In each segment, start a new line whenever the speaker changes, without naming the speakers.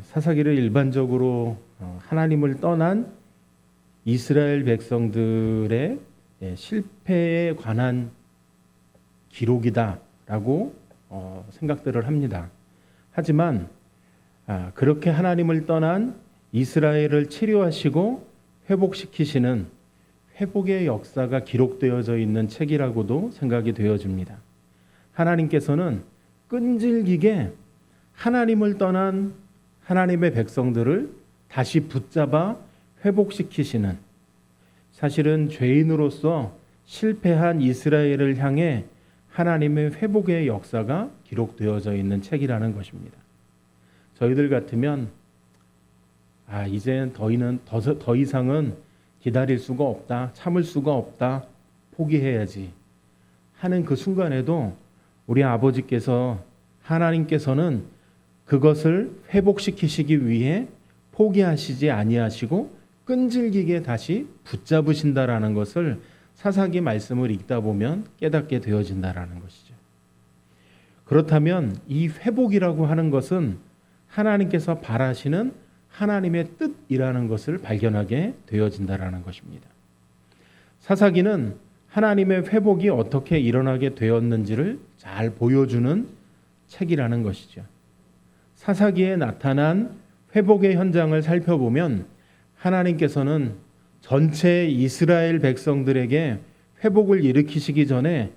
사사기를 일반적으로 하나님을 떠난 이스라엘 백성들의 실패에 관한 기록이다라고 생각들을 합니다. 하지만 그렇게 하나님을 떠난 이스라엘을 치료하시고 회복시키시는 회복의 역사가 기록되어져 있는 책이라고도 생각이 되어집니다. 하나님께서는 끈질기게 하나님을 떠난 하나님의 백성들을 다시 붙잡아 회복시키시는, 사실은 죄인으로서 실패한 이스라엘을 향해 하나님의 회복의 역사가 기록되어져 있는 책이라는 것입니다. 저희들 같으면 이제는 더 이상은 기다릴 수가 없다, 참을 수가 없다, 포기해야지 하는 그 순간에도 우리 아버지께서, 하나님께서는 그것을 회복시키시기 위해 포기하시지 아니하시고 끈질기게 다시 붙잡으신다라는 것을 사사기 말씀을 읽다 보면 깨닫게 되어진다라는 것이죠. 그렇다면 이 회복이라고 하는 것은 하나님께서 바라시는 하나님의 뜻이라는 것을 발견하게 되어진다라는 것입니다. 사사기는 하나님의 회복이 어떻게 일어나게 되었는지를 잘 보여주는 책이라는 것이죠. 사사기에 나타난 회복의 현장을 살펴보면 하나님께서는 전체 이스라엘 백성들에게 회복을 일으키시기 전에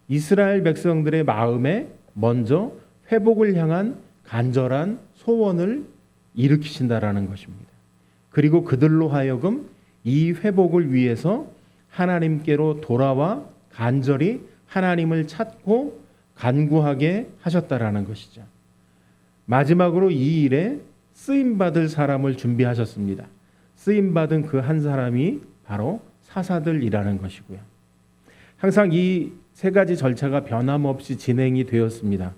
이스라엘 백성들의 마음에 먼저 회복을 향한 간절한 소원을 일으키신다라는 것입니다. 그리고 그들로 하여금 이 회복을 위해서 하나님께로 돌아와 간절히 하나님을 찾고 간구하게 하셨다라는 것이죠. 마지막으로 이 일에 쓰임받을 사람을 준비하셨습니다. 쓰임받은 그 한 사람이 바로 사사들이라는 것이고요. 항상 이 세 가지 절차가 변함없이 진행이 되었습니다.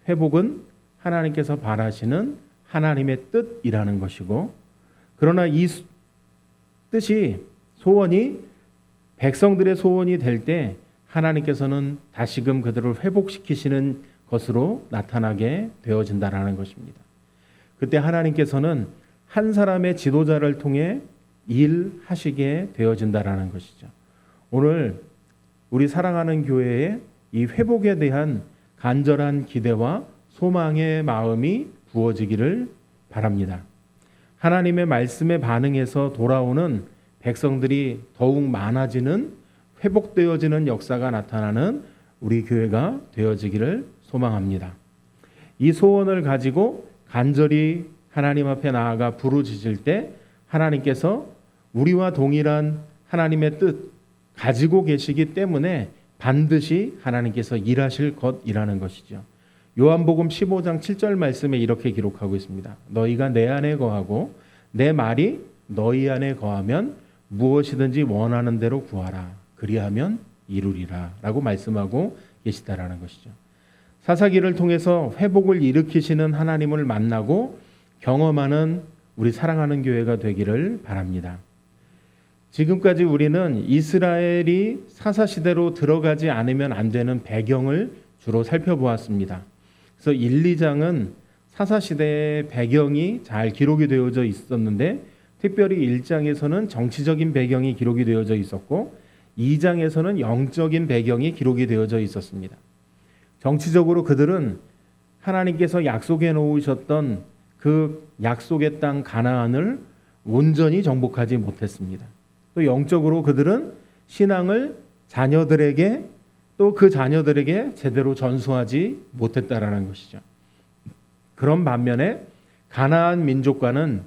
회복은 하나님께서 바라시는 하나님의 뜻이라는 것이고, 그러나 이 뜻이, 소원이 백성들의 소원이 될 때 하나님께서는 다시금 그들을 회복시키시는 것으로 나타나게 되어진다라는 것입니다. 그때 하나님께서는 한 사람의 지도자를 통해 일하시게 되어진다라는 것이죠. 오늘 우리 사랑하는 교회에 이 회복에 대한 간절한 기대와 소망의 마음이 부어지기를 바랍니다. 하나님의 말씀에 반응해서 돌아오는 백성들이 더욱 많아지는, 회복되어지는 역사가 나타나는 우리 교회가 되어지기를 소망합니다. 이 소원을 가지고 간절히 하나님 앞에 나아가 부르짖을 때 하나님께서 우리와 동일한 하나님의 뜻 가지고 계시기 때문에 반드시 하나님께서 일하실 것이라는 것이죠. 요한복음 15장 7절 말씀에 이렇게 기록하고 있습니다. 너희가 내 안에 거하고 내 말이 너희 안에 거하면 무엇이든지 원하는 대로 구하라. 그리하면 이루리라 라고 말씀하고 계시다라는 것이죠. 사사기를 통해서 회복을 일으키시는 하나님을 만나고 경험하는 우리 사랑하는 교회가 되기를 바랍니다. 지금까지 우리는 이스라엘이 사사시대로 들어가지 않으면 안 되는 배경을 주로 살펴보았습니다. 그래서 1, 2장은 사사시대의 배경이 잘 기록이 되어져 있었는데, 특별히 1장에서는 정치적인 배경이 기록이 되어져 있었고 2장에서는 영적인 배경이 기록이 되어져 있었습니다. 정치적으로 그들은 하나님께서 약속해 놓으셨던 그 약속의 땅 가나안을 온전히 정복하지 못했습니다. 또 영적으로 그들은 신앙을 자녀들에게, 또 그 자녀들에게 제대로 전수하지 못했다라는 것이죠. 그런 반면에 가나안 민족과는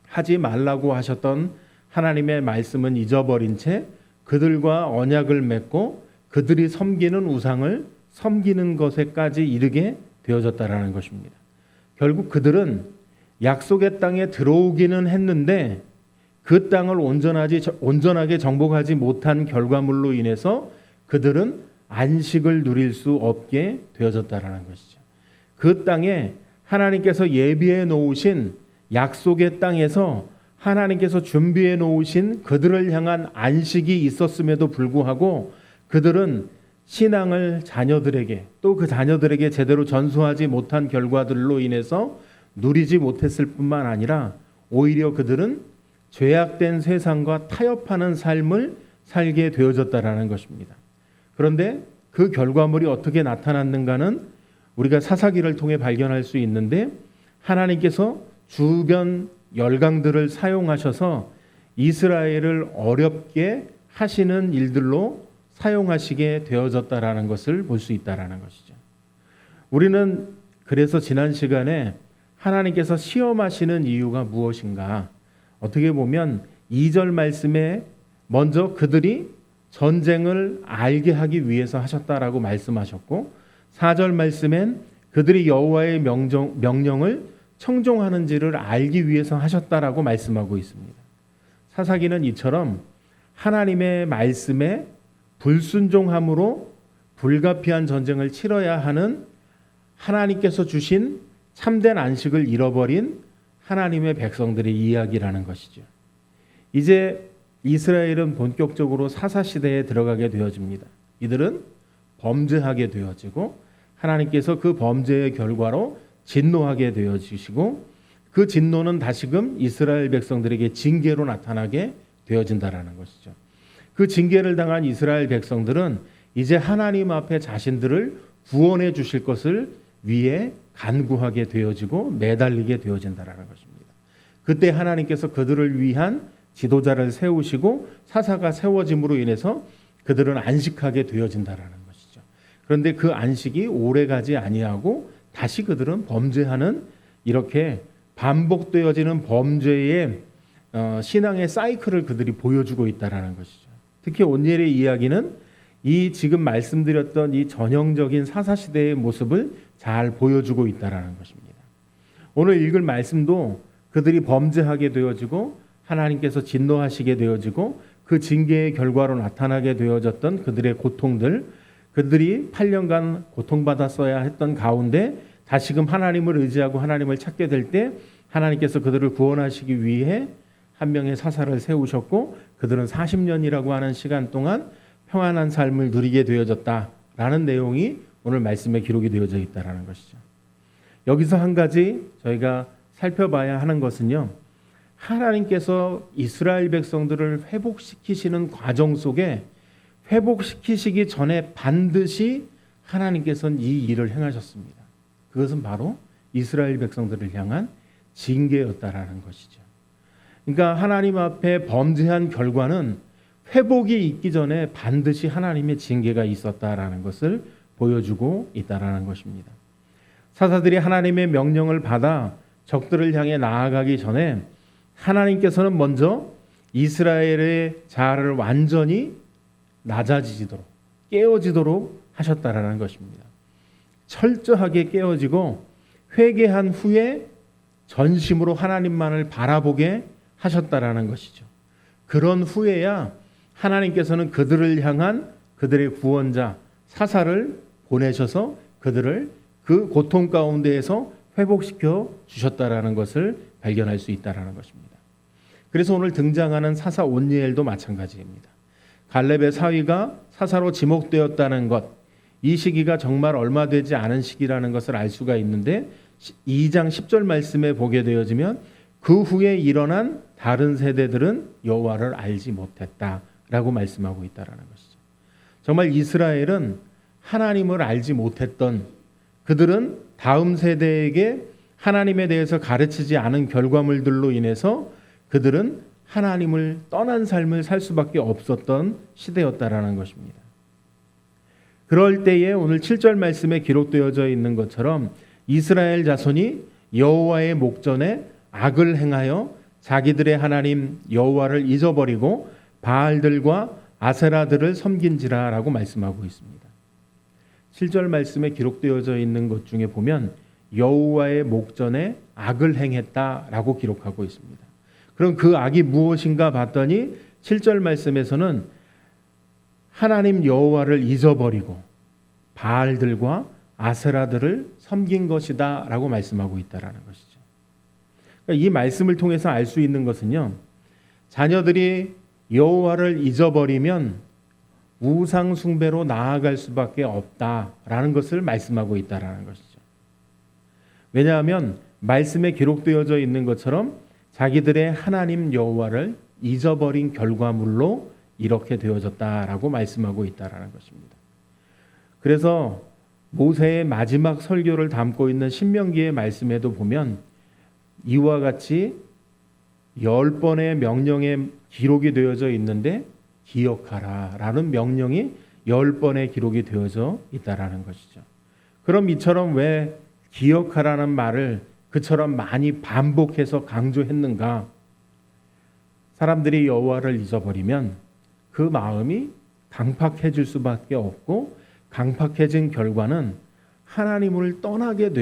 하지 말라고 하셨던 하나님의 말씀은 잊어버린 채 그들과 언약을 맺고 그들이 섬기는 우상을 섬기는 것에까지 이르게 되어졌다라는 것입니다. 결국 그들은 약속의 땅에 들어오기는 했는데 그 땅을 온전하게 정복하지 못한 결과물로 인해서 그들은 안식을 누릴 수 없게 되어졌다라는 것이죠. 그 땅에 하나님께서 예비해 놓으신 약속의 땅에서 하나님께서 준비해 놓으신 그들을 향한 안식이 있었음에도 불구하고 그들은 신앙을 자녀들에게, 또 그 자녀들에게 제대로 전수하지 못한 결과들로 인해서 누리지 못했을 뿐만 아니라 오히려 그들은 죄악된 세상과 타협하는 삶을 살게 되어졌다라는 것입니다. 그런데 그 결과물이 어떻게 나타났는가는 우리가 사사기를 통해 발견할 수 있는데, 하나님께서 주변 열강들을 사용하셔서 이스라엘을 어렵게 하시는 일들로 사용하시게 되어졌다라는 것을 볼 수 있다라는 것이죠. 우리는 그래서 지난 시간에 하나님께서 시험하시는 이유가 무엇인가, 어떻게 보면 2절 말씀에 먼저 그들이 전쟁을 알게 하기 위해서 하셨다라고 말씀하셨고, 4절 말씀엔 그들이 여호와의 명령을 청종하는지를 알기 위해서 하셨다라고 말씀하고 있습니다. 사사기는 이처럼 하나님의 말씀에 불순종함으로 불가피한 전쟁을 치러야 하는 하나님께서 주신 참된 안식을 잃어버린 하나님의 백성들의 이야기라는 것이죠. 이제 이스라엘은 본격적으로 사사시대에 들어가게 되어집니다. 이들은 범죄하게 되어지고 하나님께서 그 범죄의 결과로 진노하게 되어지시고, 그 진노는 다시금 이스라엘 백성들에게 징계로 나타나게 되어진다라는 것이죠. 그 징계를 당한 이스라엘 백성들은 이제 하나님 앞에 자신들을 구원해 주실 것을 위해 간구하게 되어지고 매달리게 되어진다라는 것입니다. 그때 하나님께서 그들을 위한 지도자를 세우시고 사사가 세워짐으로 인해서 그들은 안식하게 되어진다라는 것이죠. 그런데 그 안식이 오래가지 아니하고 다시 그들은 범죄하는, 이렇게 반복되어지는 범죄의 신앙의 사이클을 그들이 보여주고 있다라는 것이죠. 특히 오늘의 이야기는 이 지금 말씀드렸던 이 전형적인 사사시대의 모습을 잘 보여주고 있다라는 것입니다. 오늘 읽을 말씀도 그들이 범죄하게 되어지고 하나님께서 진노하시게 되어지고 그 징계의 결과로 나타나게 되어졌던 그들의 고통들, 그들이 8년간 고통받았어야 했던 가운데 다시금 하나님을 의지하고 하나님을 찾게 될 때 하나님께서 그들을 구원하시기 위해 한 명의 사사를 세우셨고, 그들은 40년이라고 하는 시간 동안 평안한 삶을 누리게 되어졌다라는 내용이 오늘 말씀에 기록이 되어져 있다라는 것이죠. 여기서 한 가지 저희가 살펴봐야 하는 것은요, 하나님께서 이스라엘 백성들을 회복시키시는 과정 속에 회복시키시기 전에 반드시 하나님께서는 이 일을 행하셨습니다. 그것은 바로 이스라엘 백성들을 향한 징계였다라는 것이죠. 그러니까 하나님 앞에 범죄한 결과는 회복이 있기 전에 반드시 하나님의 징계가 있었다라는 것을 보여주고 있다라는 것입니다. 사사들이 하나님의 명령을 받아 적들을 향해 나아가기 전에 하나님께서는 먼저 이스라엘의 자아를 완전히 낮아지도록, 깨어지도록 하셨다라는 것입니다. 철저하게 깨어지고 회개한 후에 전심으로 하나님만을 바라보게 하셨다라는 것이죠. 그런 후에야 하나님께서는 그들을 향한 그들의 구원자 사사를 보내셔서 그들을 그 고통 가운데에서 회복시켜 주셨다라는 것을 발견할 수 있다라는 것입니다. 그래서 오늘 등장하는 사사 온니엘도 마찬가지입니다. 갈렙의 사위가 사사로 지목되었다는 것, 이 시기가 정말 얼마 되지 않은 시기라는 것을 알 수가 있는데 2장 10절 말씀에 보게 되어지면 그 후에 일어난 다른 세대들은 여호와를 알지 못했다라고 말씀하고 있다라는 것이죠. 정말 이스라엘은 하나님을 알지 못했던, 그들은 다음 세대에게 하나님에 대해서 가르치지 않은 결과물들로 인해서 그들은 하나님을 떠난 삶을 살 수밖에 없었던 시대였다라는 것입니다. 그럴 때에 오늘 7절 말씀에 기록되어져 있는 것처럼 이스라엘 자손이 여호와의 목전에 악을 행하여 자기들의 하나님 여호와를 잊어버리고 바알들과 아세라들을 섬긴지라라고 말씀하고 있습니다. 7절 말씀에 기록되어져 있는 것 중에 보면 여호와의 목전에 악을 행했다라고 기록하고 있습니다. 그럼 그 악이 무엇인가 봤더니 7절 말씀에서는 하나님 여호와를 잊어버리고 바알들과 아세라들을 섬긴 것이다 라고 말씀하고 있다라는 것이죠. 그러니까 이 말씀을 통해서 알 수 있는 것은요, 자녀들이 여호와를 잊어버리면 우상 숭배로 나아갈 수밖에 없다라는 것을 말씀하고 있다라는 것이죠. 왜냐하면 말씀에 기록되어져 있는 것처럼 자기들의 하나님 여호와를 잊어버린 결과물로 이렇게 되어졌다라고 말씀하고 있다라는 것입니다. 그래서 모세의 마지막 설교를 담고 있는 신명기의 말씀에도 보면 이와 같이 10번의 명령에 기록이 되어져 있는데 기억하라 라는 명령이 10번의 기록이 되어져 있다라는 것이죠. 그럼 이처럼 왜 기억하라는 말을 그처럼 많이 반복해서 강조했는가? 사람들이 여호와를 잊어버리면 그 마음이 강팍해질 수밖에 없고, 강팍해진 결과는 하나님을 떠나게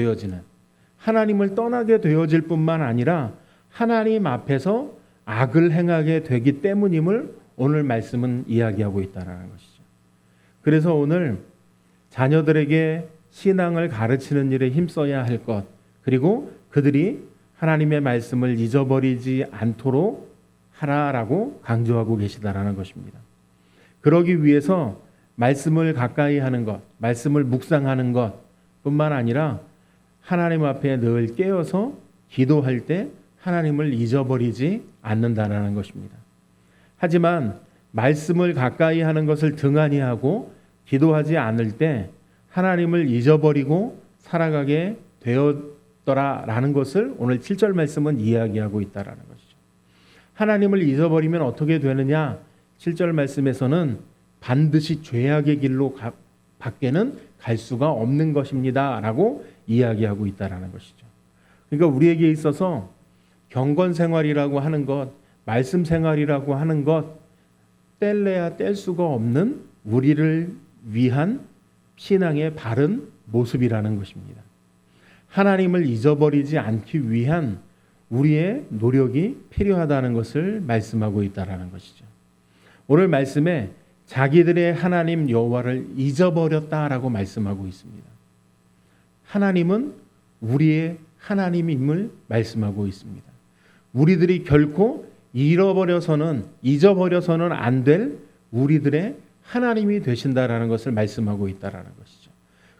되어질 뿐만 아니라 하나님 앞에서 악을 행하게 되기 때문임을 오늘 말씀은 이야기하고 있다는 것이죠. 그래서 오늘 자녀들에게 신앙을 가르치는 일에 힘써야 할 것, 그리고 그들이 하나님의 말씀을 잊어버리지 않도록 하라라고 강조하고 계시다라는 것입니다. 그러기 위해서 말씀을 가까이 하는 것, 말씀을 묵상하는 것 뿐만 아니라 하나님 앞에 늘 깨어서 기도할 때 하나님을 잊어버리지 않는다라는 것입니다. 하지만 말씀을 가까이 하는 것을 등한히 하고 기도하지 않을 때 하나님을 잊어버리고 살아가게 되었더라라는 것을 오늘 7절 말씀은 이야기하고 있다라는 것이죠. 하나님을 잊어버리면 어떻게 되느냐? 7절 말씀에서는 반드시 죄악의 길로 밖에는 갈 수가 없는 것입니다 라고 이야기하고 있다라는 것이죠. 그러니까 우리에게 있어서 경건 생활이라고 하는 것, 말씀 생활이라고 하는 것, 뗄래야 뗄 수가 없는 우리를 위한 신앙의 바른 모습이라는 것입니다. 하나님을 잊어버리지 않기 위한 우리의 노력이 필요하다는 것을 말씀하고 있다라는 것이죠. 오늘 말씀에 자기들의 하나님 여호와를 잊어버렸다라고 말씀하고 있습니다. 하나님은 우리의 하나님임을 말씀하고 있습니다. 우리들이 결코 잊어버려서는 안 될 우리들의 하나님이 되신다라는 것을 말씀하고 있다라는 것이죠.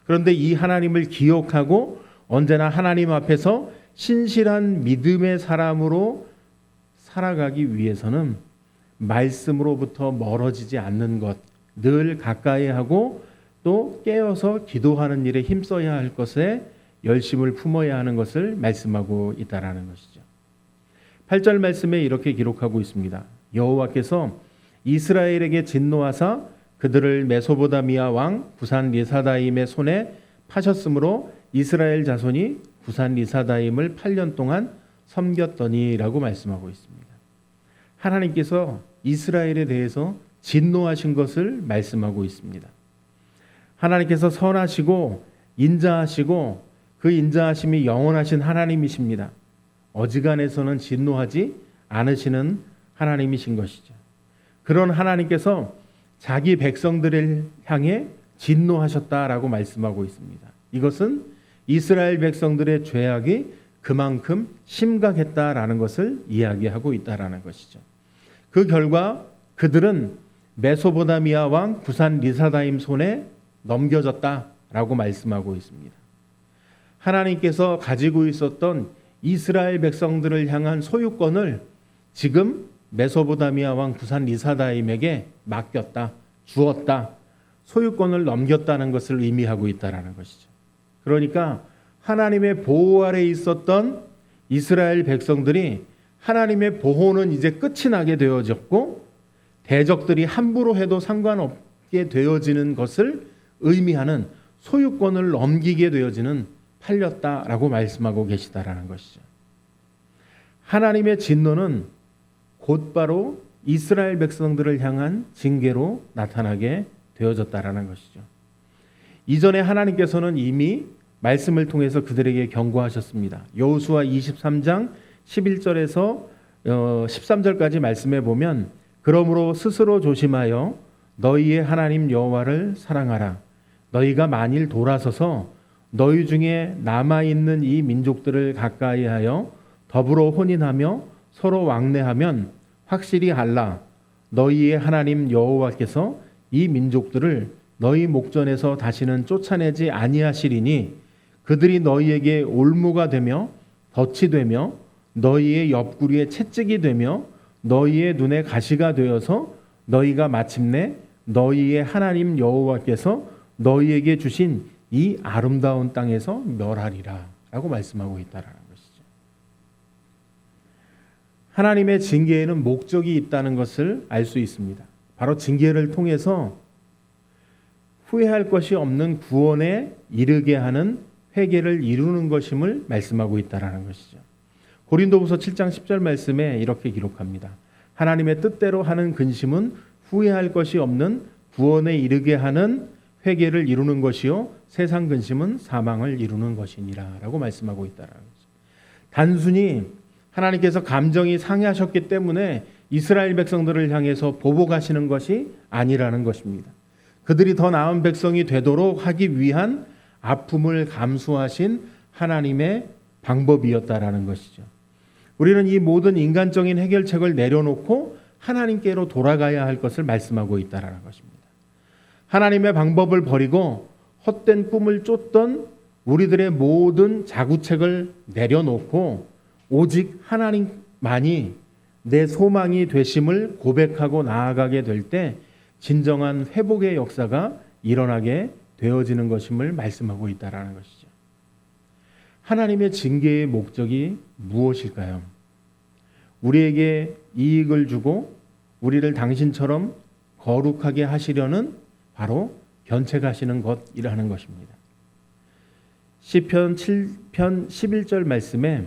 그런데 이 하나님을 기억하고 언제나 하나님 앞에서 신실한 믿음의 사람으로 살아가기 위해서는 말씀으로부터 멀어지지 않는 것, 늘 가까이 하고 또 깨어서 기도하는 일에 힘써야 할 것에 열심을 품어야 하는 것을 말씀하고 있다라는 것이죠. 8절 말씀에 이렇게 기록하고 있습니다. 여호와께서 이스라엘에게 진노하사 그들을 메소보다미아 왕 구산 리사다임의 손에 파셨으므로 이스라엘 자손이 구산 리사다임을 8년 동안 섬겼더니라고 말씀하고 있습니다. 하나님께서 이스라엘에 대해서 진노하신 것을 말씀하고 있습니다. 하나님께서 선하시고 인자하시고 그 인자하심이 영원하신 하나님이십니다. 어지간해서는 진노하지 않으시는 하나님이신 것이죠. 그런 하나님께서 자기 백성들을 향해 진노하셨다라고 말씀하고 있습니다. 이것은 이스라엘 백성들의 죄악이 그만큼 심각했다라는 것을 이야기하고 있다라는 것이죠. 그 결과 그들은 메소보다미아 왕 구산 리사다임 손에 넘겨졌다라고 말씀하고 있습니다. 하나님께서 가지고 있었던 이스라엘 백성들을 향한 소유권을 지금 메소보다미아 왕 구산 리사다임에게 맡겼다, 주었다, 소유권을 넘겼다는 것을 의미하고 있다라는 것이죠. 그러니까 하나님의 보호 아래 있었던 이스라엘 백성들이 하나님의 보호는 이제 끝이 나게 되어졌고 대적들이 함부로 해도 상관없게 되어지는 것을 의미하는 소유권을 넘기게 되어지는 팔렸다라고 말씀하고 계시다라는 것이죠. 하나님의 진노는 곧바로 이스라엘 백성들을 향한 징계로 나타나게 되어졌다라는 것이죠. 이전에 하나님께서는 이미 말씀을 통해서 그들에게 경고하셨습니다. 여호수아 23장 11절에서 13절까지 말씀해 보면 그러므로 스스로 조심하여 너희의 하나님 여호와를 사랑하라. 너희가 만일 돌아서서 너희 중에 남아있는 이 민족들을 가까이하여 더불어 혼인하며 서로 왕래하면 확실히 알라. 너희의 하나님 여호와께서 이 민족들을 너희 목전에서 다시는 쫓아내지 아니하시리니 그들이 너희에게 올무가 되며 덫이 되며 너희의 옆구리에 채찍이 되며 너희의 눈에 가시가 되어서 너희가 마침내 너희의 하나님 여호와께서 너희에게 주신 이 아름다운 땅에서 멸하리라 라고 말씀하고 있다라는 것이죠. 하나님의 징계에는 목적이 있다는 것을 알 수 있습니다. 바로 징계를 통해서 후회할 것이 없는 구원에 이르게 하는 회개를 이루는 것임을 말씀하고 있다라는 것이죠. 고린도후서 7장 10절 말씀에 이렇게 기록합니다. 하나님의 뜻대로 하는 근심은 후회할 것이 없는 구원에 이르게 하는 회개를 이루는 것이요 세상 근심은 사망을 이루는 것이니라 라고 말씀하고 있다라는 거죠. 단순히 하나님께서 감정이 상하셨기 때문에 이스라엘 백성들을 향해서 보복하시는 것이 아니라는 것입니다. 그들이 더 나은 백성이 되도록 하기 위한 아픔을 감수하신 하나님의 방법이었다라는 것이죠. 우리는 이 모든 인간적인 해결책을 내려놓고 하나님께로 돌아가야 할 것을 말씀하고 있다라는 것입니다. 하나님의 방법을 버리고 헛된 꿈을 쫓던 우리들의 모든 자구책을 내려놓고 오직 하나님만이 내 소망이 되심을 고백하고 나아가게 될 때 진정한 회복의 역사가 일어나게 되어지는 것임을 말씀하고 있다라는 것이죠. 하나님의 징계의 목적이 무엇일까요? 우리에게 이익을 주고 우리를 당신처럼 거룩하게 하시려는 바로 견책하시는 것이라는 것입니다. 시편 7편 11절 말씀에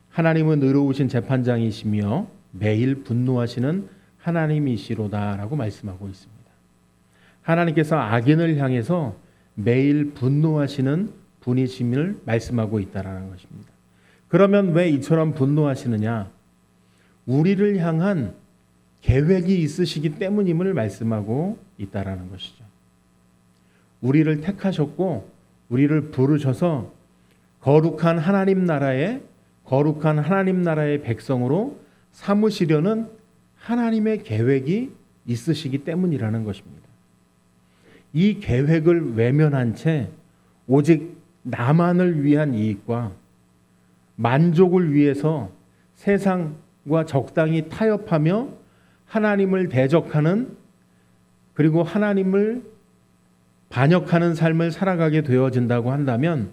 하나님은 의로우신 재판장이시며 매일 분노하시는 하나님이시로다라고 말씀하고 있습니다. 하나님께서 악인을 향해서 매일 분노하시는 분이심을 말씀하고 있다라는 것입니다. 그러면 왜 이처럼 분노하시느냐? 우리를 향한 계획이 있으시기 때문임을 말씀하고 있다라는 것이죠. 우리를 택하셨고 우리를 부르셔서 거룩한 하나님 나라의 백성으로 삼으시려는 하나님의 계획이 있으시기 때문이라는 것입니다. 이 계획을 외면한 채 오직 나만을 위한 이익과 만족을 위해서 세상과 적당히 타협하며 하나님을 대적하는 그리고 하나님을 반역하는 삶을 살아가게 되어진다고 한다면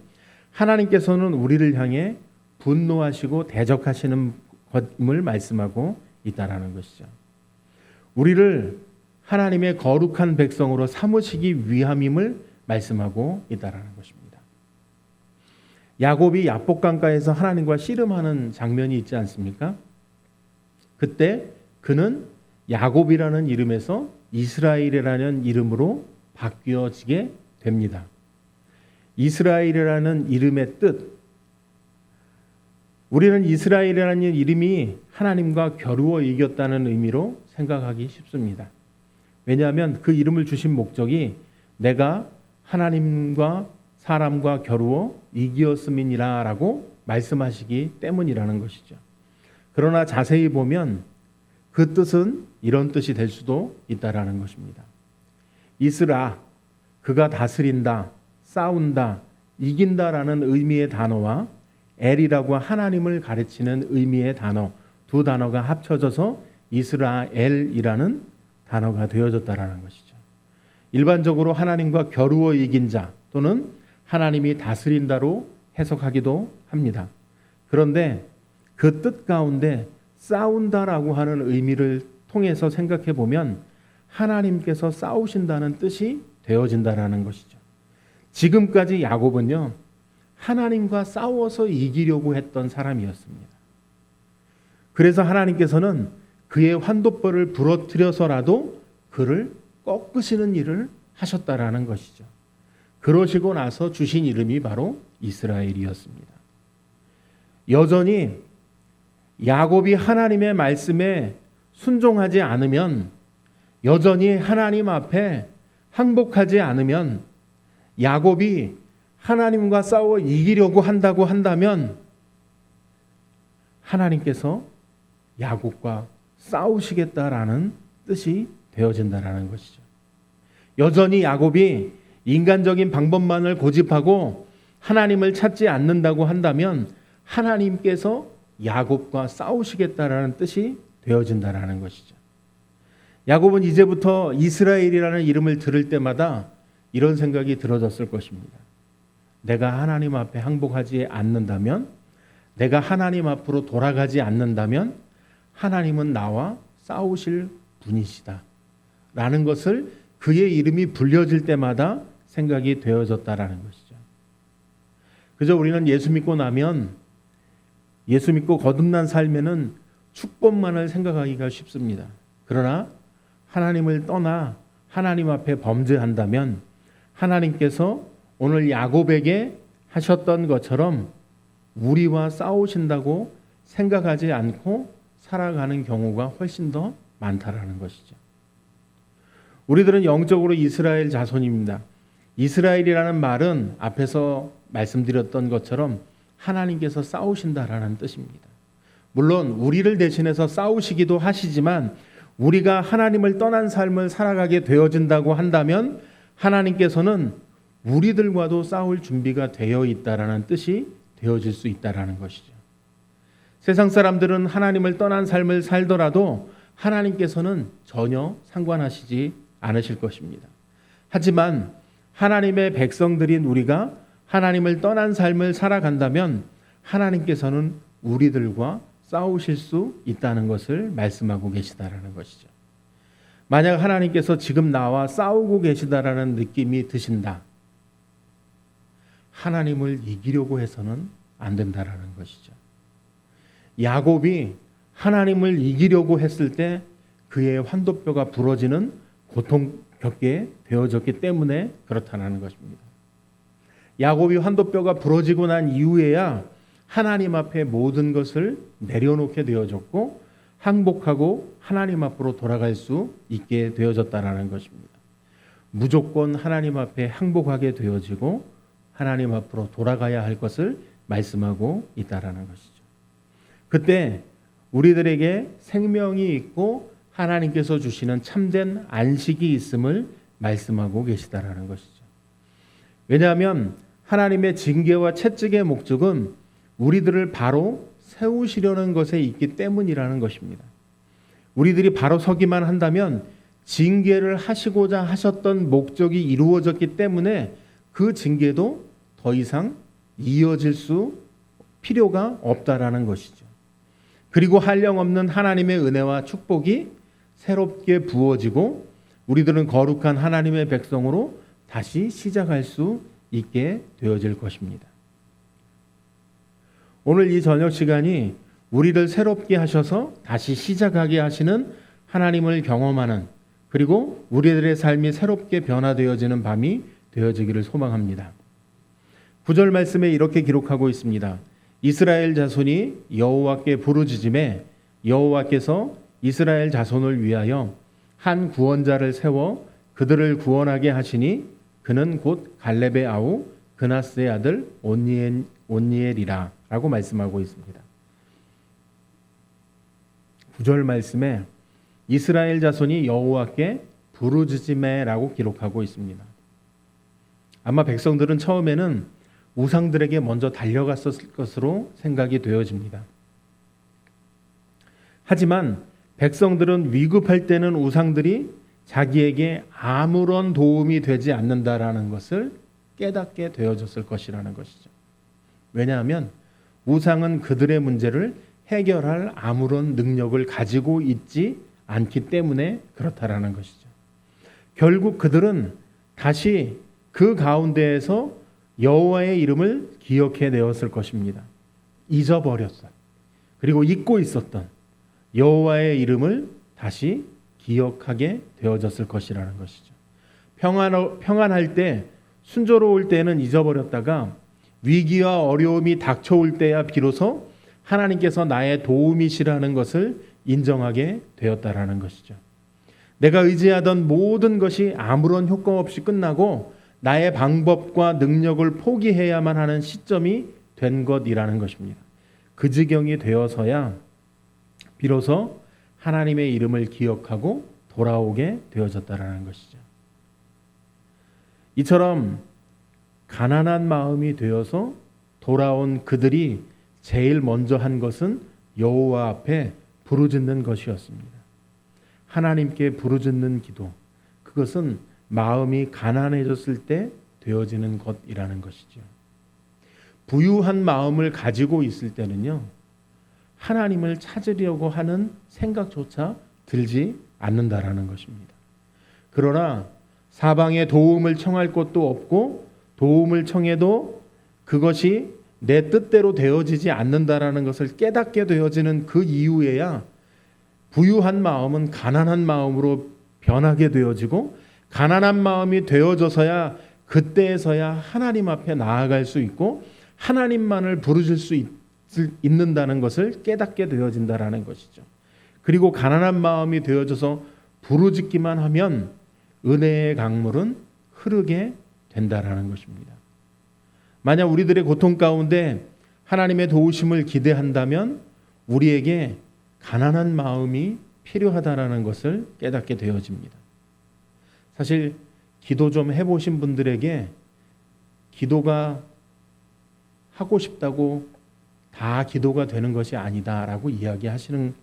하나님께서는 우리를 향해 분노하시고 대적하시는 것임을 말씀하고 있다라는 것이죠. 우리를 하나님의 거룩한 백성으로 삼으시기 위함임을 말씀하고 있다라는 것입니다. 야곱이 야복강가에서 하나님과 씨름하는 장면이 있지 않습니까? 그때 그는 야곱이라는 이름에서 이스라엘이라는 이름으로 바뀌어지게 됩니다. 이스라엘이라는 이름의 뜻, 우리는 이스라엘이라는 이름이 하나님과 겨루어 이겼다는 의미로 생각하기 쉽습니다. 왜냐하면 그 이름을 주신 목적이 내가 하나님과 사람과 겨루어 이기었음이니라 라고 말씀하시기 때문이라는 것이죠. 그러나 자세히 보면 그 뜻은 이런 뜻이 될 수도 있다라는 것입니다. 이스라, 그가 다스린다, 싸운다, 이긴다라는 의미의 단어와 엘이라고 하나님을 가르치는 의미의 단어, 두 단어가 합쳐져서 이스라엘이라는 단어가 되어졌다라는 것이죠. 일반적으로 하나님과 겨루어 이긴 자 또는 하나님이 다스린다로 해석하기도 합니다. 그런데 그 뜻 가운데 싸운다라고 하는 의미를 통해서 생각해 보면 하나님께서 싸우신다는 뜻이 되어진다라는 것이죠. 지금까지 야곱은요, 하나님과 싸워서 이기려고 했던 사람이었습니다. 그래서 하나님께서는 그의 환도벌을 부러뜨려서라도 그를 꺾으시는 일을 하셨다라는 것이죠. 그러시고 나서 주신 이름이 바로 이스라엘이었습니다. 여전히 야곱이 하나님의 말씀에 순종하지 않으면, 여전히 하나님 앞에 항복하지 않으면, 야곱이 하나님과 싸워 이기려고 한다고 한다면 하나님께서 야곱과 싸우시겠다라는 뜻이 되어진다라는 것이죠. 여전히 야곱이 인간적인 방법만을 고집하고 하나님을 찾지 않는다고 한다면 하나님께서 야곱과 싸우시겠다라는 뜻이 되어진다라는 것이죠. 야곱은 이제부터 이스라엘이라는 이름을 들을 때마다 이런 생각이 들어졌을 것입니다. 내가 하나님 앞에 항복하지 않는다면, 내가 하나님 앞으로 돌아가지 않는다면 하나님은 나와 싸우실 분이시다 라는 것을 그의 이름이 불려질 때마다 생각이 되어졌다라는 것이죠. 그저 우리는 예수 믿고 나면, 예수 믿고 거듭난 삶에는 축복만을 생각하기가 쉽습니다. 그러나 하나님을 떠나 하나님 앞에 범죄한다면 하나님께서 오늘 야곱에게 하셨던 것처럼 우리와 싸우신다고 생각하지 않고 살아가는 경우가 훨씬 더 많다라는 것이죠. 우리들은 영적으로 이스라엘 자손입니다. 이스라엘이라는 말은 앞에서 말씀드렸던 것처럼 하나님께서 싸우신다라는 뜻입니다. 물론 우리를 대신해서 싸우시기도 하시지만 우리가 하나님을 떠난 삶을 살아가게 되어진다고 한다면 하나님께서는 우리들과도 싸울 준비가 되어 있다라는 뜻이 되어질 수 있다라는 것이죠. 세상 사람들은 하나님을 떠난 삶을 살더라도 하나님께서는 전혀 상관하시지 않으실 것입니다. 하지만 하나님의 백성들인 우리가 하나님을 떠난 삶을 살아간다면 하나님께서는 우리들과 싸우실 수 있다는 것을 말씀하고 계시다라는 것이죠. 만약 하나님께서 지금 나와 싸우고 계시다라는 느낌이 드신다, 하나님을 이기려고 해서는 안 된다라는 것이죠. 야곱이 하나님을 이기려고 했을 때 그의 환도뼈가 부러지는 고통 겪게 되어졌기 때문에 그렇다는 것입니다. 야곱이 환도뼈가 부러지고 난 이후에야 하나님 앞에 모든 것을 내려놓게 되어졌고 항복하고 하나님 앞으로 돌아갈 수 있게 되어졌다는 것입니다. 무조건 하나님 앞에 항복하게 되어지고 하나님 앞으로 돌아가야 할 것을 말씀하고 있다는 것이죠. 그때 우리들에게 생명이 있고 하나님께서 주시는 참된 안식이 있음을 말씀하고 계시다라는 것이죠. 왜냐하면 하나님의 징계와 채찍의 목적은 우리들을 바로 세우시려는 것에 있기 때문이라는 것입니다. 우리들이 바로 서기만 한다면 징계를 하시고자 하셨던 목적이 이루어졌기 때문에 그 징계도 더 이상 이어질 수 필요가 없다라는 것이죠. 그리고 한량없는 하나님의 은혜와 축복이 새롭게 부어지고 우리들은 거룩한 하나님의 백성으로 다시 시작할 수 있게 되어질 것입니다. 오늘 이 저녁 시간이 우리를 새롭게 하셔서 다시 시작하게 하시는 하나님을 경험하는, 그리고 우리들의 삶이 새롭게 변화되어지는 밤이 되어지기를 소망합니다. 9절 말씀에 이렇게 기록하고 있습니다. 이스라엘 자손이 여호와께 부르짖음에 여호와께서 이스라엘 자손을 위하여 한 구원자를 세워 그들을 구원하게 하시니 그는 곧 갈렙의 아우 그나스의 아들 온니엘이라 라고 말씀하고 있습니다. 9절 말씀에 이스라엘 자손이 여호와께 부르짖음에 라고 기록하고 있습니다. 아마 백성들은 처음에는 우상들에게 먼저 달려갔었을 것으로 생각이 되어집니다. 하지만 백성들은 위급할 때는 우상들이 자기에게 아무런 도움이 되지 않는다라는 것을 깨닫게 되어졌을 것이라는 것이죠. 왜냐하면 우상은 그들의 문제를 해결할 아무런 능력을 가지고 있지 않기 때문에 그렇다라는 것이죠. 결국 그들은 다시 그 가운데에서 여호와의 이름을 기억해 내었을 것입니다. 잊어버렸어요. 그리고 잊고 있었던 여호와의 이름을 다시 기억하게 되어졌을 것이라는 것이죠. 평안할 때, 순조로울 때는 잊어버렸다가 위기와 어려움이 닥쳐올 때야 비로소 하나님께서 나의 도움이시라는 것을 인정하게 되었다라는 것이죠. 내가 의지하던 모든 것이 아무런 효과 없이 끝나고 나의 방법과 능력을 포기해야만 하는 시점이 된 것이라는 것입니다. 그 지경이 되어서야 비로소 하나님의 이름을 기억하고 돌아오게 되어졌다라는 것이죠. 이처럼 가난한 마음이 되어서 돌아온 그들이 제일 먼저 한 것은 여호와 앞에 부르짖는 것이었습니다. 하나님께 부르짖는 기도, 그것은 마음이 가난해졌을 때 되어지는 것이라는 것이죠. 부유한 마음을 가지고 있을 때는요, 하나님을 찾으려고 하는 생각조차 들지 않는다라는 것입니다. 그러나 사방에 도움을 청할 곳도 없고 도움을 청해도 그것이 내 뜻대로 되어지지 않는다라는 것을 깨닫게 되어지는 그 이후에야 부유한 마음은 가난한 마음으로 변하게 되어지고, 가난한 마음이 되어져서야 그때에서야 하나님 앞에 나아갈 수 있고 하나님만을 부르실 수 있는다는 것을 깨닫게 되어진다라는 것이죠. 그리고 가난한 마음이 되어져서 부르짖기만 하면 은혜의 강물은 흐르게 된다라는 것입니다. 만약 우리들의 고통 가운데 하나님의 도우심을 기대한다면 우리에게 가난한 마음이 필요하다라는 것을 깨닫게 되어집니다. 사실 기도 좀 해보신 분들에게 기도가 하고 싶다고 다 기도가 되는 것이 아니다라고 이야기하시는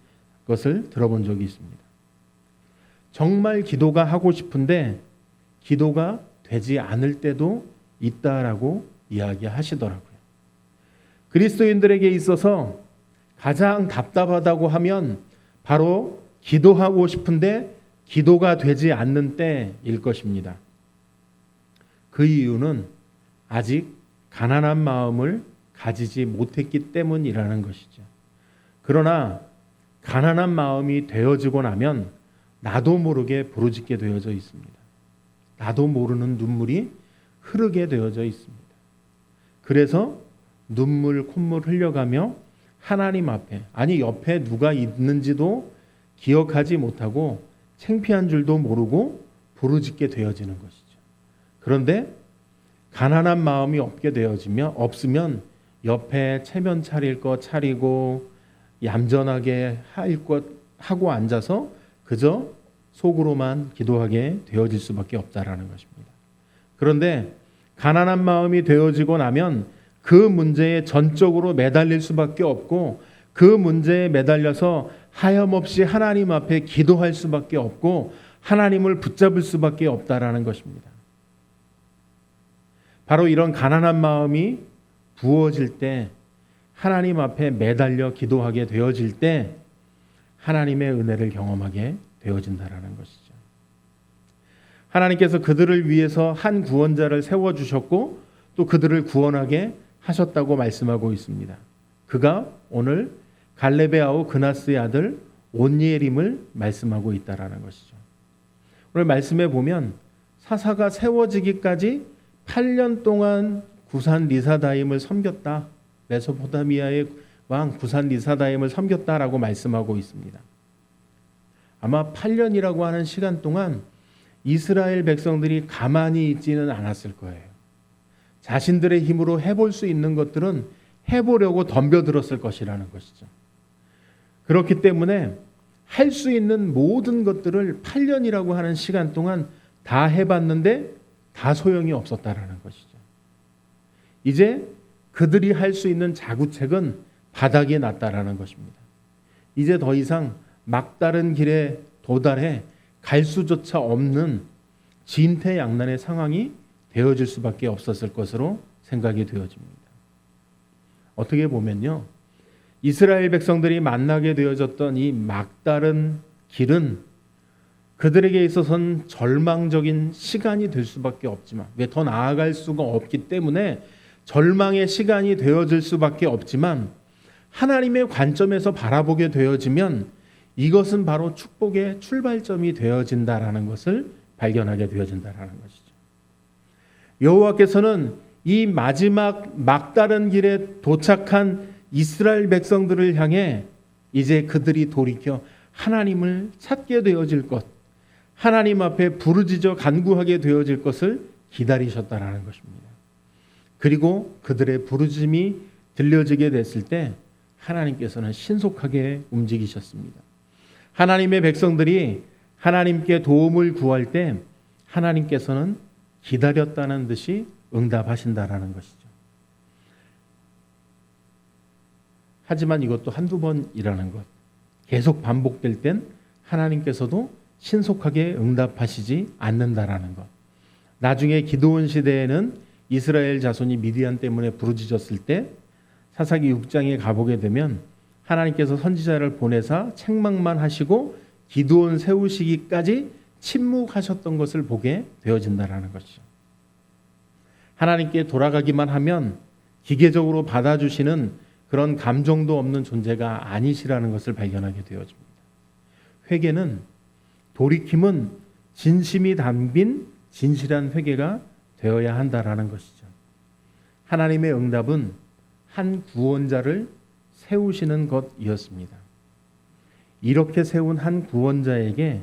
것을 들어본 적이 있습니다. 정말 기도가 하고 싶은데 기도가 되지 않을 때도 있다라고 이야기하시더라고요. 그리스도인들에게 있어서 가장 답답하다고 하면 바로 기도하고 싶은데 기도가 되지 않는 때일 것입니다. 그 이유는 아직 가난한 마음을 가지지 못했기 때문이라는 것이죠. 그러나 가난한 마음이 되어지고 나면 나도 모르게 부르짖게 되어져 있습니다. 나도 모르는 눈물이 흐르게 되어져 있습니다. 그래서 눈물 콧물 흘려가며 하나님 앞에, 아니 옆에 누가 있는지도 기억하지 못하고 창피한 줄도 모르고 부르짖게 되어지는 것이죠. 그런데 가난한 마음이 없으면 옆에 체면 차릴 것 차리고 얌전하게 할 것 하고 앉아서 그저 속으로만 기도하게 되어질 수밖에 없다라는 것입니다. 그런데 가난한 마음이 되어지고 나면 그 문제에 전적으로 매달릴 수밖에 없고 그 문제에 매달려서 하염없이 하나님 앞에 기도할 수밖에 없고 하나님을 붙잡을 수밖에 없다라는 것입니다. 바로 이런 가난한 마음이 부어질 때, 하나님 앞에 매달려 기도하게 되어질 때 하나님의 은혜를 경험하게 되어진다라는 것이죠. 하나님께서 그들을 위해서 한 구원자를 세워주셨고 또 그들을 구원하게 하셨다고 말씀하고 있습니다. 그가 오늘 갈렙의 아우 그나스의 아들 온니엘임을 말씀하고 있다라는 것이죠. 오늘 말씀에 보면 사사가 세워지기까지 8년 동안 구산 리사다임을 섬겼다. 메소포타미아의 왕 구산 리사다임을 섬겼다라고 말씀하고 있습니다. 아마 8년이라고 하는 시간 동안 이스라엘 백성들이 가만히 있지는 않았을 거예요. 자신들의 힘으로 해볼 수 있는 것들은 해보려고 덤벼들었을 것이라는 것이죠. 그렇기 때문에 할 수 있는 모든 것들을 8년이라고 하는 시간 동안 다 해봤는데 다 소용이 없었다라는 것이죠. 이제 그들이 할 수 있는 자구책은 바닥에 났다라는 것입니다. 이제 더 이상 막다른 길에 도달해 갈 수조차 없는 진퇴양난의 상황이 되어질 수밖에 없었을 것으로 생각이 되어집니다. 어떻게 보면요, 이스라엘 백성들이 만나게 되어졌던 이 막다른 길은 그들에게 있어서는 절망적인 시간이 될 수밖에 없지만, 왜 더 나아갈 수가 없기 때문에 절망의 시간이 되어질 수밖에 없지만, 하나님의 관점에서 바라보게 되어지면 이것은 바로 축복의 출발점이 되어진다라는 것을 발견하게 되어진다라는 것이죠. 여호와께서는 이 마지막 막다른 길에 도착한 이스라엘 백성들을 향해 이제 그들이 돌이켜 하나님을 찾게 되어질 것, 하나님 앞에 부르짖어 간구하게 되어질 것을 기다리셨다라는 것입니다. 그리고 그들의 부르짖음이 들려지게 됐을 때 하나님께서는 신속하게 움직이셨습니다. 하나님의 백성들이 하나님께 도움을 구할 때 하나님께서는 기다렸다는 듯이 응답하신다라는 것이죠. 하지만 이것도 한두 번이라는 것. 계속 반복될 땐 하나님께서도 신속하게 응답하시지 않는다라는 것. 나중에 기드온 시대에는 이스라엘 자손이 미디안 때문에 부르짖었을 때 사사기 6장에 가보게 되면 하나님께서 선지자를 보내사 책망만 하시고 기드온 세우시기까지 침묵하셨던 것을 보게 되어진다라는 것이죠. 하나님께 돌아가기만 하면 기계적으로 받아주시는 그런 감정도 없는 존재가 아니시라는 것을 발견하게 되어집니다. 회개는, 돌이킴은 진심이 담긴 진실한 회개가 되어야 한다라는 것이죠. 하나님의 응답은 한 구원자를 세우시는 것이었습니다. 이렇게 세운 한 구원자에게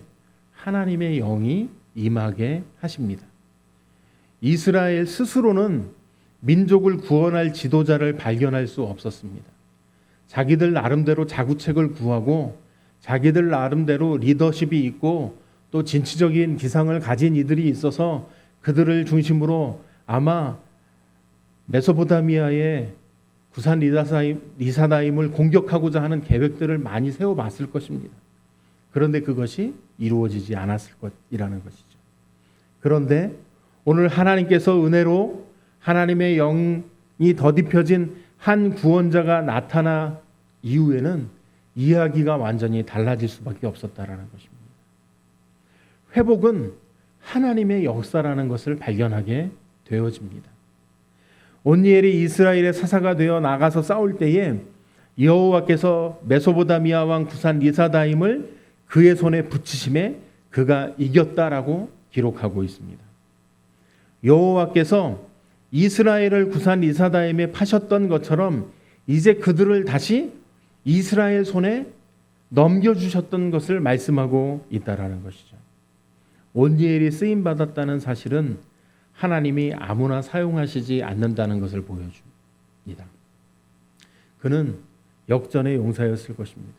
하나님의 영이 임하게 하십니다. 이스라엘 스스로는 민족을 구원할 지도자를 발견할 수 없었습니다. 자기들 나름대로 자구책을 구하고 자기들 나름대로 리더십이 있고 또 진취적인 기상을 가진 이들이 있어서 그들을 중심으로 아마 메소포타미아의 구산 리사다임을 공격하고자 하는 계획들을 많이 세워봤을 것입니다. 그런데 그것이 이루어지지 않았을 것이라는 것이죠. 그런데 오늘 하나님께서 은혜로 하나님의 영이 더딥혀진 한 구원자가 나타나 이후에는 이야기가 완전히 달라질 수밖에 없었다라는 것입니다. 회복은 하나님의 역사라는 것을 발견하게 되어집니다. 온니엘이 이스라엘의 사사가 되어 나가서 싸울 때에 여호와께서 메소포타미아 왕 구산 리사다임을 그의 손에 붙이심에 그가 이겼다라고 기록하고 있습니다. 여호와께서 이스라엘을 구산 리사다임에 파셨던 것처럼 이제 그들을 다시 이스라엘 손에 넘겨주셨던 것을 말씀하고 있다라는 것이죠. 온니엘이 쓰임받았다는 사실은 하나님이 아무나 사용하시지 않는다는 것을 보여줍니다. 그는 역전의 용사였을 것입니다.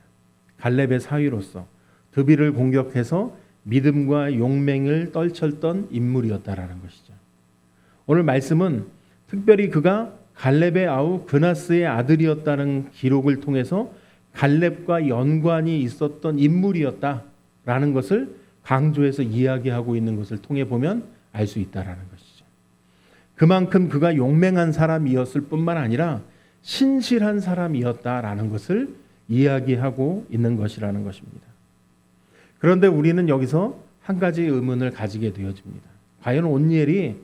갈렙의 사위로서 드비를 공격해서 믿음과 용맹을 떨쳤던 인물이었다라는 것이죠. 오늘 말씀은 특별히 그가 갈렙의 아우 그나스의 아들이었다는 기록을 통해서 갈렙과 연관이 있었던 인물이었다라는 것을 강조해서 이야기하고 있는 것을 통해 보면 알 수 있다라는 것이죠. 그만큼 그가 용맹한 사람이었을 뿐만 아니라 신실한 사람이었다라는 것을 이야기하고 있는 것이라는 것입니다. 그런데 우리는 여기서 한 가지 의문을 가지게 되어집니다. 과연 온니엘이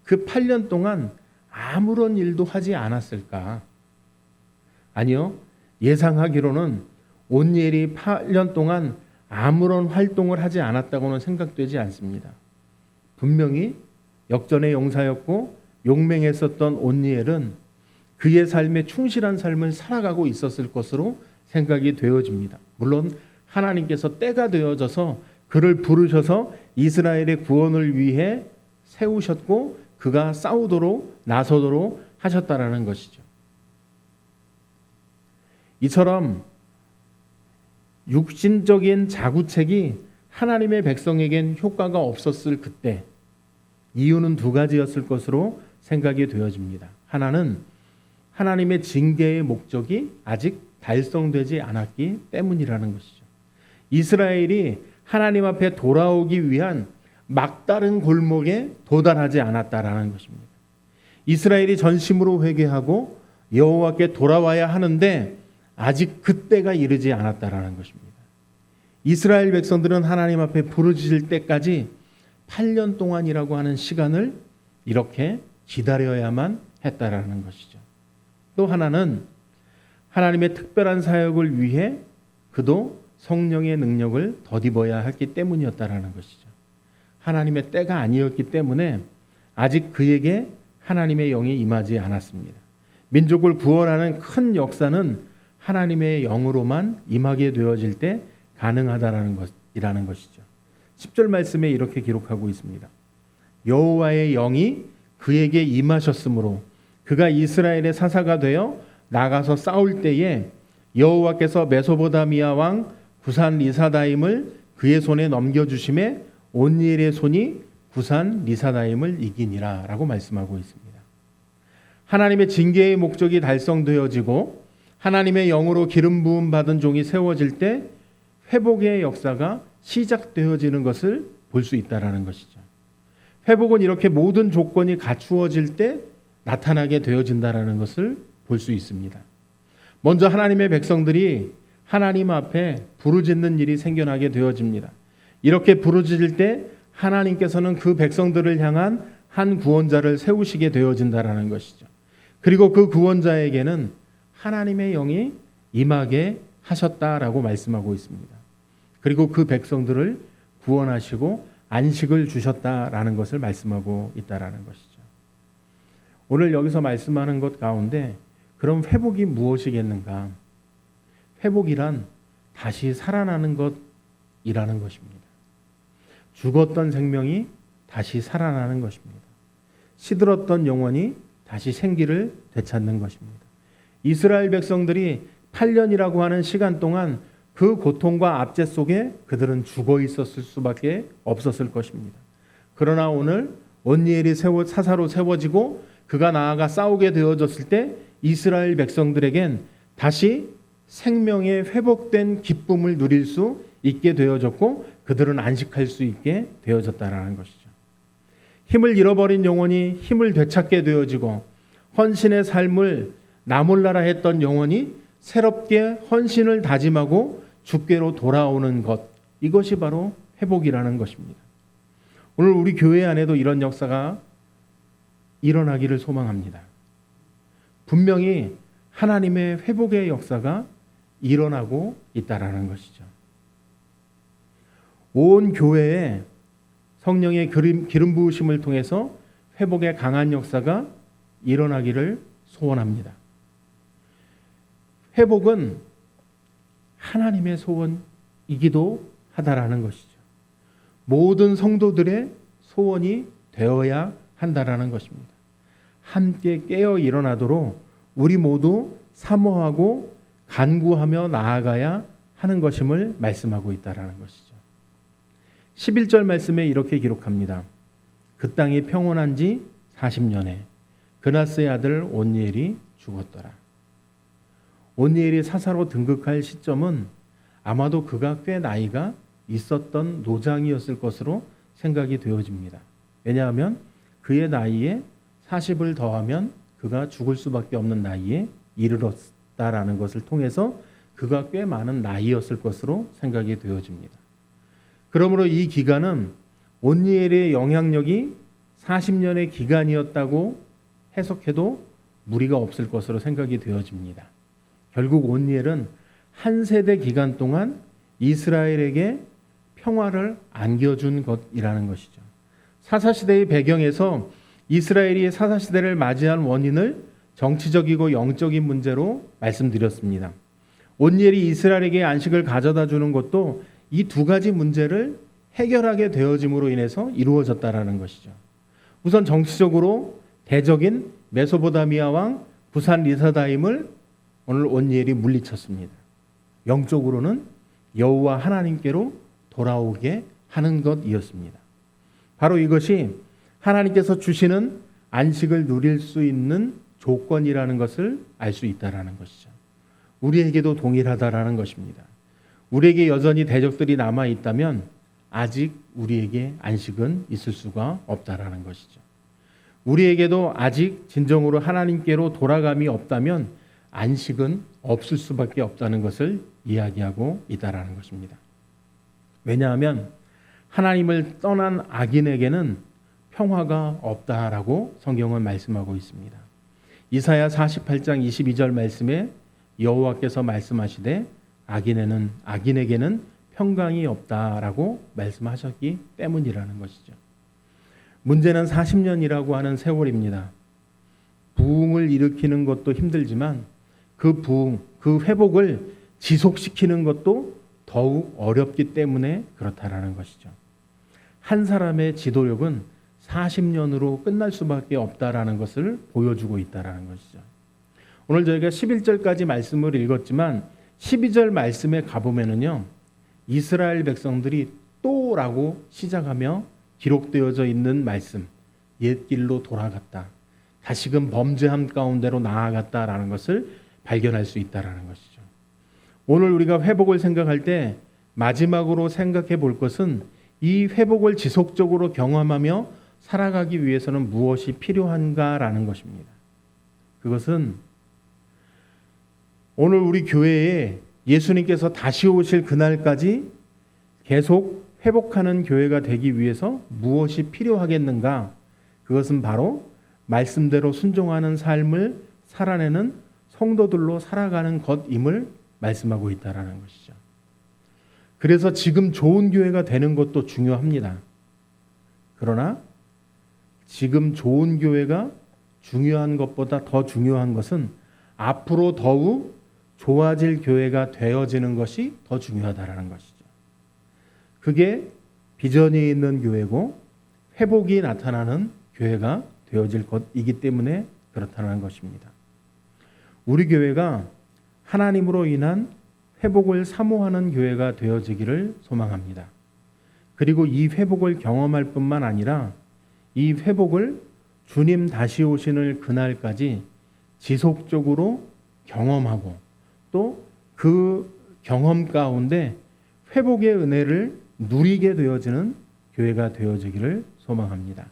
그 8년 동안 아무런 일도 하지 않았을까? 아니요. 예상하기로는 온니엘이 8년 동안 아무런 활동을 하지 않았다고는 생각되지 않습니다. 분명히 역전의 용사였고 용맹했었던 온니엘은 그의 삶에 충실한 삶을 살아가고 있었을 것으로 생각이 되어집니다. 물론 하나님께서 때가 되어져서 그를 부르셔서 이스라엘의 구원을 위해 세우셨고 그가 싸우도록 나서도록 하셨다라는 것이죠. 이처럼 육신적인 자구책이 하나님의 백성에겐 효과가 없었을 그때 이유는 두 가지였을 것으로 생각이 되어집니다. 하나는 하나님의 징계의 목적이 아직 달성되지 않았기 때문이라는 것이죠. 이스라엘이 하나님 앞에 돌아오기 위한 막다른 골목에 도달하지 않았다라는 것입니다. 이스라엘이 전심으로 회개하고 여호와께 돌아와야 하는데 아직 그때가 이르지 않았다라는 것입니다. 이스라엘 백성들은 하나님 앞에 부르짖을 때까지 8년 동안이라고 하는 시간을 이렇게 기다려야만 했다라는 것이죠. 또 하나는 하나님의 특별한 사역을 위해 그도 성령의 능력을 덧입어야 했기 때문이었다라는 것이죠. 하나님의 때가 아니었기 때문에 아직 그에게 하나님의 영이 임하지 않았습니다. 민족을 구원하는 큰 역사는 하나님의 영으로만 임하게 되어질 때 가능하다라는 것이라는 것이죠. 10절 말씀에 이렇게 기록하고 있습니다. 여호와의 영이 그에게 임하셨으므로 그가 이스라엘의 사사가 되어 나가서 싸울 때에 여호와께서 메소포타미아 왕 구산 리사다임을 그의 손에 넘겨주심에 온니엘의 손이 구산 리사다임을 이기니라 라고 말씀하고 있습니다. 하나님의 징계의 목적이 달성되어지고 하나님의 영으로 기름 부음 받은 종이 세워질 때 회복의 역사가 시작되어지는 것을 볼 수 있다라는 것이죠. 회복은 이렇게 모든 조건이 갖추어질 때 나타나게 되어진다라는 것을 볼 수 있습니다. 먼저 하나님의 백성들이 하나님 앞에 부르짖는 일이 생겨나게 되어집니다. 이렇게 부르짖을 때 하나님께서는 그 백성들을 향한 한 구원자를 세우시게 되어진다라는 것이죠. 그리고 그 구원자에게는 하나님의 영이 임하게 하셨다라고 말씀하고 있습니다. 그리고 그 백성들을 구원하시고 안식을 주셨다라는 것을 말씀하고 있다라는 것이죠. 오늘 여기서 말씀하는 것 가운데 그럼 회복이 무엇이겠는가? 회복이란 다시 살아나는 것이라는 것입니다. 죽었던 생명이 다시 살아나는 것입니다. 시들었던 영혼이 다시 생기를 되찾는 것입니다. 이스라엘 백성들이 8년이라고 하는 시간 동안 그 고통과 압제 속에 그들은 죽어 있었을 수밖에 없었을 것입니다. 그러나 오늘 온니엘이 사사로 세워지고 그가 나아가 싸우게 되어졌을 때 이스라엘 백성들에겐 다시 생명의 회복된 기쁨을 누릴 수 있게 되어졌고 그들은 안식할 수 있게 되어졌다라는 것이죠. 힘을 잃어버린 영혼이 힘을 되찾게 되어지고 헌신의 삶을 나몰라라 했던 영혼이 새롭게 헌신을 다짐하고 주께로 돌아오는 것, 이것이 바로 회복이라는 것입니다. 오늘 우리 교회 안에도 이런 역사가 일어나기를 소망합니다. 분명히 하나님의 회복의 역사가 일어나고 있다라는 것이죠. 온 교회에 성령의 기름 부으심을 통해서 회복의 강한 역사가 일어나기를 소원합니다. 회복은 하나님의 소원이기도 하다라는 것이죠. 모든 성도들의 소원이 되어야 한다라는 것입니다. 함께 깨어 일어나도록 우리 모두 사모하고 간구하며 나아가야 하는 것임을 말씀하고 있다라는 것이죠. 11절 말씀에 이렇게 기록합니다. 그 땅이 평온한 지 40년에 그나스의 아들 온니엘이 죽었더라. 온니엘이 사사로 등극할 시점은 아마도 그가 꽤 나이가 있었던 노장이었을 것으로 생각이 되어집니다. 왜냐하면 그의 나이에 40을 더하면 그가 죽을 수밖에 없는 나이에 이르렀다라는 것을 통해서 그가 꽤 많은 나이였을 것으로 생각이 되어집니다. 그러므로 이 기간은 온니엘의 영향력이 40년의 기간이었다고 해석해도 무리가 없을 것으로 생각이 되어집니다. 결국 온니엘은 한 세대 기간 동안 이스라엘에게 평화를 안겨준 것이라는 것이죠. 사사시대의 배경에서 이스라엘이 사사시대를 맞이한 원인을 정치적이고 영적인 문제로 말씀드렸습니다. 온니엘이 이스라엘에게 안식을 가져다 주는 것도 이 두 가지 문제를 해결하게 되어짐으로 인해서 이루어졌다라는 것이죠. 우선 정치적으로 대적인 메소포타미아 왕 부산 리사다임을 오늘 온니엘이 물리쳤습니다. 영적으로는 여호와 하나님께로 돌아오게 하는 것이었습니다. 바로 이것이 하나님께서 주시는 안식을 누릴 수 있는 조건이라는 것을 알 수 있다라는 것이죠. 우리에게도 동일하다라는 것입니다. 우리에게 여전히 대적들이 남아 있다면 아직 우리에게 안식은 있을 수가 없다라는 것이죠. 우리에게도 아직 진정으로 하나님께로 돌아감이 없다면 안식은 없을 수밖에 없다는 것을 이야기하고 있다라는 것입니다. 왜냐하면 하나님을 떠난 악인에게는 평화가 없다라고 성경은 말씀하고 있습니다. 이사야 48장 22절 말씀에 여호와께서 말씀하시되 악인에게는 평강이 없다라고 말씀하셨기 때문이라는 것이죠. 문제는 40년이라고 하는 세월입니다. 부흥을 일으키는 것도 힘들지만 그 부흥, 그 회복을 지속시키는 것도 더욱 어렵기 때문에 그렇다라는 것이죠. 한 사람의 지도력은 40년으로 끝날 수밖에 없다라는 것을 보여주고 있다라는 것이죠. 오늘 저희가 11절까지 말씀을 읽었지만 12절 말씀에 가보면은요, 이스라엘 백성들이 또라고 시작하며 기록되어져 있는 말씀, 옛 길로 돌아갔다, 다시금 범죄함 가운데로 나아갔다라는 것을 발견할 수 있다라는 것이죠. 오늘 우리가 회복을 생각할 때 마지막으로 생각해 볼 것은 이 회복을 지속적으로 경험하며 살아가기 위해서는 무엇이 필요한가라는 것입니다. 그것은 오늘 우리 교회에 예수님께서 다시 오실 그날까지 계속 회복하는 교회가 되기 위해서 무엇이 필요하겠는가? 그것은 바로 말씀대로 순종하는 삶을 살아내는 성도들로 살아가는 것임을 말씀하고 있다라는 것이죠. 그래서 지금 좋은 교회가 되는 것도 중요합니다. 그러나 지금 좋은 교회가 중요한 것보다 더 중요한 것은 앞으로 더욱 좋아질 교회가 되어지는 것이 더 중요하다라는 것이죠. 그게 비전이 있는 교회고 회복이 나타나는 교회가 되어질 것이기 때문에 그렇다는 것입니다. 우리 교회가 하나님으로 인한 회복을 사모하는 교회가 되어지기를 소망합니다. 그리고 이 회복을 경험할 뿐만 아니라 이 회복을 주님 다시 오시는 그날까지 지속적으로 경험하고 또 그 경험 가운데 회복의 은혜를 누리게 되어지는 교회가 되어지기를 소망합니다.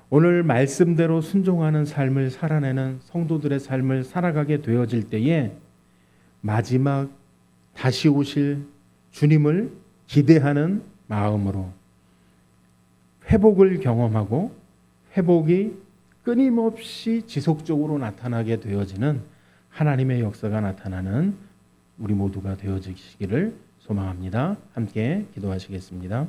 오늘 말씀대로 순종하는 삶을 살아내는 성도들의 삶을 살아가게 되어질 때에 마지막 다시 오실 주님을 기대하는 마음으로 회복을 경험하고 회복이 끊임없이 지속적으로 나타나게 되어지는 하나님의 역사가 나타나는 우리 모두가 되어지기를 소망합니다. 함께 기도하시겠습니다.